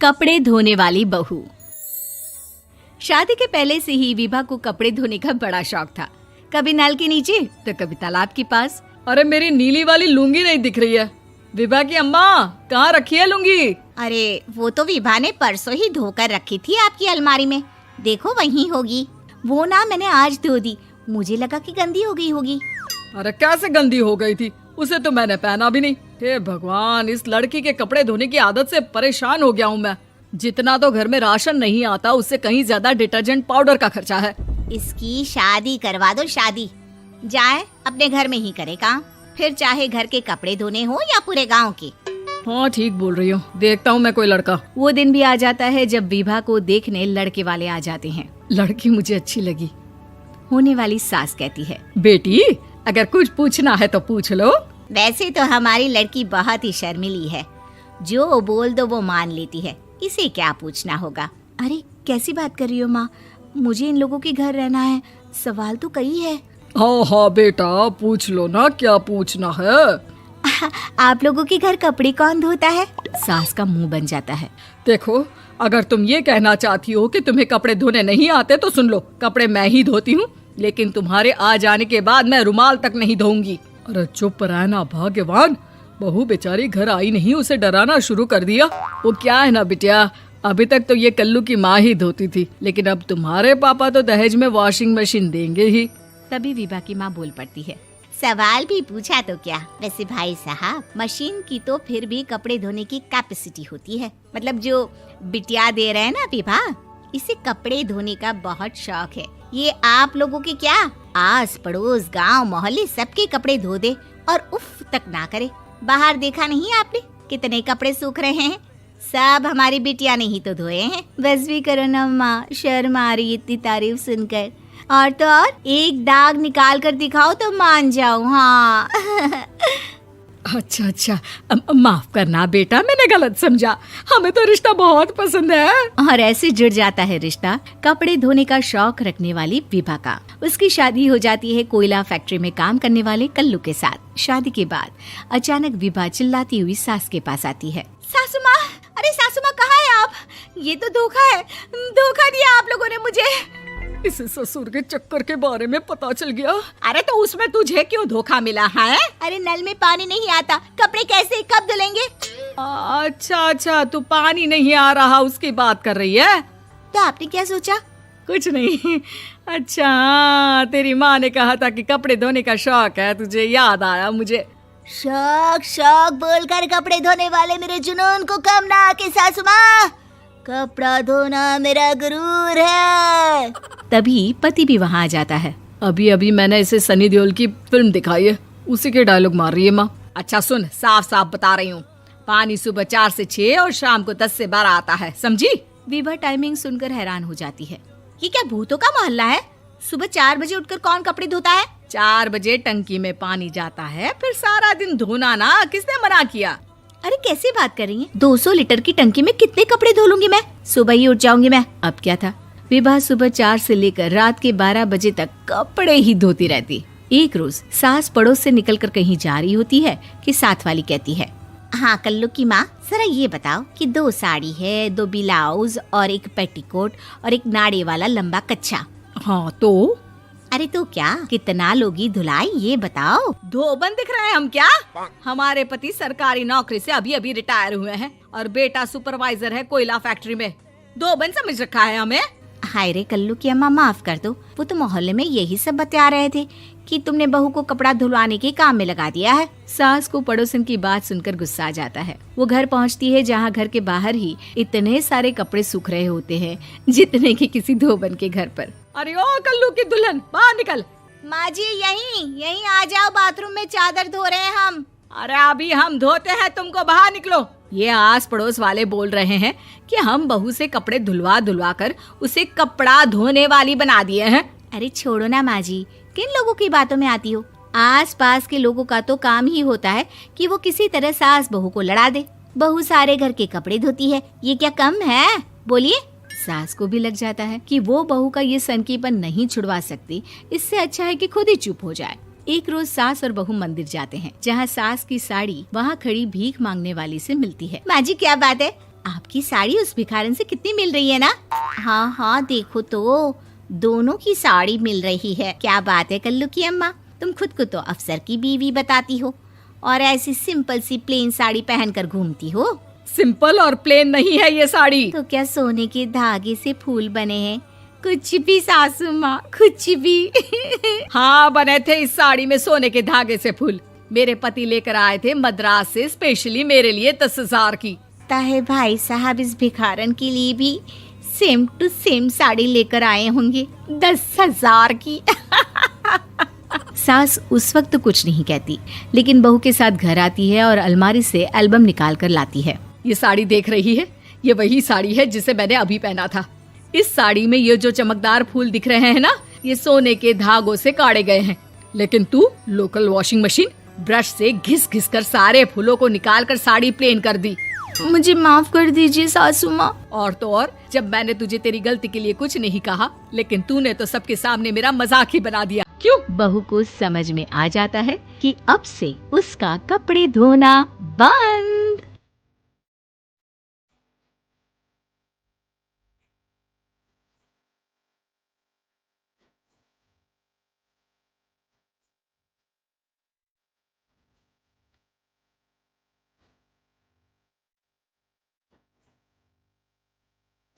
कपड़े धोने वाली बहू। शादी के पहले से ही विभा को कपड़े धोने का बड़ा शौक था। कभी नल के नीचे तो कभी तालाब के पास। अरे मेरी नीली वाली लुंगी नहीं दिख रही है। विभा की अम्मा, कहाँ रखी है लुंगी? अरे वो तो विभा ने परसों ही धोकर रखी थी आपकी अलमारी में, देखो वहीं होगी। वो ना मैंने आज धो दी, मुझे लगा कि गंदी हो गई होगी। अरे कैसे गंदी हो गई थी? उसे तो मैंने पहना भी नहीं। हे भगवान, इस लड़की के कपड़े धोने की आदत से परेशान हो गया हूँ मैं। जितना तो घर में राशन नहीं आता, उससे कहीं ज्यादा डिटर्जेंट पाउडर का खर्चा है। इसकी शादी करवा दो, शादी जाए अपने घर में ही करे काम, फिर चाहे घर के कपड़े धोने हो या पूरे गांव के। हाँ ठीक बोल रही हूँ, देखता हूँ मैं कोई लड़का। वो दिन भी आ जाता है जब विभा को देखने लड़के वाले आ जाते हैं। लड़की मुझे अच्छी लगी। होने वाली सास कहती है, बेटी अगर कुछ पूछना है तो पूछ लो। वैसे तो हमारी लड़की बहुत ही शर्मीली है, जो बोल दो वो मान लेती है, इसे क्या पूछना होगा। अरे कैसी बात कर रही हो माँ, मुझे इन लोगों के घर रहना है, सवाल तो कई है। हाँ हाँ बेटा, पूछ लो ना, क्या पूछना है। आप लोगों के घर कपड़े कौन धोता है? सास का मुंह बन जाता है। देखो, अगर तुम ये कहना चाहती हो कि तुम्हें कपड़े धोने नहीं आते तो सुन लो, कपड़े मैं ही धोती हूँ, लेकिन तुम्हारे आ जाने के बाद मैं रुमाल तक नहीं धोऊंगी। अरे चुप रहना भाग्यवान, बहू बेचारी घर आई नहीं, उसे डराना शुरू कर दिया। वो क्या है ना बिटिया, अभी तक तो ये कल्लू की माँ ही धोती थी, लेकिन अब तुम्हारे पापा तो दहेज में वॉशिंग मशीन देंगे ही। तभी विभा की माँ बोल पड़ती है, सवाल भी पूछा तो क्या। वैसे भाई साहब, मशीन की तो फिर भी कपड़े धोने की कैपेसिटी होती है। मतलब जो बिटिया दे रहे हैं ना विभा, इसे कपड़े धोने का बहुत शौक है। ये आप लोगों के क्या, आस पड़ोस गांव मोहल्ले सबके कपड़े धो दे और उफ तक ना करे। बाहर देखा नहीं आपने कितने कपड़े सूख रहे हैं? सब हमारी बिटिया ने ही तो धोए हैं। बस भी करो ना माँ, शर्म आ रही इतनी तारीफ सुनकर। और तो और एक दाग निकाल कर दिखाओ तो मान जाऊं। हाँ अच्छा, माफ करना बेटा, मैंने गलत समझा। हमें तो रिश्ता बहुत पसंद है। और ऐसे जुड़ जाता है रिश्ता कपड़े धोने का शौक रखने वाली विभा का। उसकी शादी हो जाती है कोयला फैक्ट्री में काम करने वाले कल्लू के साथ। शादी के बाद अचानक विभा चिल्लाती हुई सास के पास आती है। सासू माँ, अरे सासू माँ कहाँ है आप? ये तो धोखा है, धोखा दिया आप लोगों ने मुझे। इसे ससुर के चक्कर के बारे में पता चल गया। अरे तो उसमें तुझे क्यों धोखा मिला है? अरे नल में पानी नहीं आता, कपड़े कैसे कब धुलेंगे? अच्छा, तू पानी नहीं आ रहा उसकी बात कर रही है। तो आपने क्या सोचा? कुछ नहीं। अच्छा, तेरी माँ ने कहा था कि कपड़े धोने का शौक है तुझे, याद आया मुझे। शौक बोलकर कपड़े धोने वाले मेरे जुनून को कम ना आके सासू माँ, कपड़ा धोना मेरा गुरूर है। तभी पति भी वहाँ आ जाता है। अभी मैंने इसे सनी देओल की फिल्म दिखाई है, उसी के डायलॉग मार रही है माँ। अच्छा सुन, साफ साफ बता रही हूँ, पानी सुबह 4 से 6 और शाम को 10 से 12 आता है, समझी? विभा टाइमिंग सुनकर हैरान हो जाती है। ये क्या भूतों का मोहल्ला है? सुबह 4 बजे उठकर कौन कपड़े धोता है? 4 बजे टंकी में पानी जाता है, फिर सारा दिन धोना ना, किसने मना किया? अरे कैसी बात कर रही हैं? 200 लीटर की टंकी में कितने कपड़े धो लूंगी मैं? सुबह ही उठ जाऊंगी मैं। अब क्या था, विभा सुबह 4 से लेकर रात के 12 बजे तक कपड़े ही धोती रहती। एक रोज सास पड़ोस से निकलकर कहीं जा रही होती है कि साथ वाली कहती है, हाँ कल्लू की माँ, जरा ये बताओ कि 2 साड़ी है, 2 ब्लाउज और एक पेटीकोट और एक नाड़े वाला लंबा कच्छा। हाँ तो? अरे तो क्या, कितना लोगी धुलाई ये बताओ। धोबन दिख रहे हैं हम क्या? हमारे पति सरकारी नौकरी से अभी रिटायर हुए हैं और बेटा सुपरवाइजर है कोयला फैक्ट्री में। धोबन समझ रखा है हमें? हाय रे कल्लू की अम्मा, माफ कर दो, वो तो मोहल्ले में यही सब बता रहे थे कि तुमने बहू को कपड़ा धुलवाने के काम में लगा दिया है। सास को पड़ोसन की बात सुनकर गुस्सा आ जाता है। वो घर पहुंचती है जहां घर के बाहर ही इतने सारे कपड़े सूख रहे होते हैं जितने कि किसी धोबन के घर पर। अरे ओ कल्लू की दुल्हन, बाहर निकल। माँ जी यहीं आ जाओ, बाथरूम में चादर धो रहे हैं हम। अरे अभी हम धोते हैं, तुमको बाहर निकलो। ये आस पड़ोस वाले बोल रहे हैं कि हम बहू से कपड़े धुलवा कर उसे कपड़ा धोने वाली बना दिए हैं। अरे छोड़ो ना माँ जी, किन लोगों की बातों में आती हो? आस पास के लोगों का तो काम ही होता है कि वो किसी तरह सास बहू को लड़ा दे। बहू सारे घर के कपड़े धोती है, ये क्या कम है? बोलिए। सास को भी लग जाता है कि वो बहू का ये सनकीपन नहीं छुड़वा सकती, इससे अच्छा है कि खुद ही चुप हो जाए। एक रोज सास और बहू मंदिर जाते हैं, जहाँ सास की साड़ी वहाँ खड़ी भीख मांगने वाली से मिलती है। माँ जी क्या बात है, आपकी साड़ी उस भिखारन से कितनी मिल रही है ना? हाँ हाँ देखो तो, दोनों की साड़ी मिल रही है। क्या बात है कल्लू की अम्मा, तुम खुद को तो अफसर की बीवी बताती हो और ऐसी सिंपल सी प्लेन साड़ी पहनकर घूमती हो। सिंपल और प्लेन नहीं है ये साड़ी। तो क्या सोने के धागे से फूल बने हैं? कुछ भी सासू माँ, कुछ भी। हाँ बने थे इस साड़ी में सोने के धागे से फूल। मेरे पति लेकर आए थे मद्रास से स्पेशली मेरे लिए 10,000 की। ताहे भाई साहब इस भिखारन के लिए भी सेम टू सेम साड़ी लेकर आए होंगे 10,000 की। सास उस वक्त कुछ नहीं कहती, लेकिन बहू के साथ घर आती है और अलमारी से एल्बम निकाल कर लाती है। ये साड़ी देख रही है, ये वही साड़ी है जिसे मैंने अभी पहना था। इस साड़ी में ये जो चमकदार फूल दिख रहे हैं ना, ये सोने के धागों से काढ़े गए हैं। लेकिन तू लोकल वॉशिंग मशीन ब्रश से घिस घिस कर सारे फूलों को निकाल कर साड़ी प्लेन कर दी। मुझे माफ कर दीजिए सासू माँ। और तो और, जब मैंने तुझे तेरी गलती के लिए कुछ नहीं कहा, लेकिन तूने तो सबके सामने मेरा मजाक ही बना दिया। क्यों? बहू को समझ में आ जाता है कि अब से उसका कपड़े धोना बंद।